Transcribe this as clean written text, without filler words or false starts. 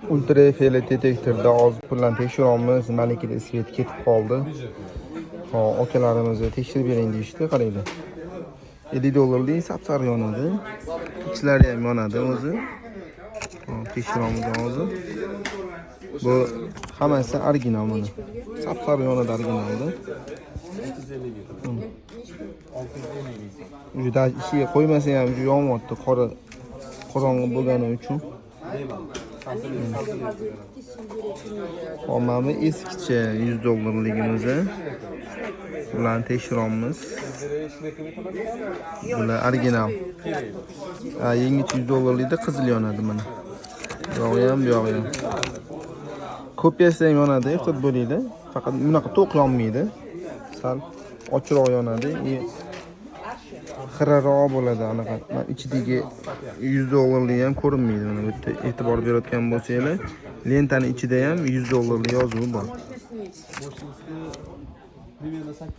Ultrafiyollet detektorda hozir puldan tekshiramiz. Malikada svet ketib qoldi. Hop, akalarimiz tekshirib bering deyishdi, qaranglar. $50 sapsariq yonadi. Ichlari ham yonadi o'zi. Hop, tekshiramiz hozir. Bu hammasi original mana. Sapsariq yonadi originalda. Juda ishiga qo'ymasa ham juda yonyapti, qora qorong'i bo'lgani uchun. Hop, mana eskicha $100'ligimiz. Bularni tekshiramiz. Bular original. Yangicha $100'likda qizil yonadi mana. Bu ham. Kopiyasi ham yonadi, ehtiyot bo'linglar. Faqat bunaqa to'q yonmaydi. Sal ochiqroq yonadi. Xiraroq bo'ladi anaqa. Ichidagi $100'lik ham ko'rinmaydi. Mana bu yerda e'tibor berayotgan bo'lsanglar, lentani ichida ham $100'lik yozuvi bor.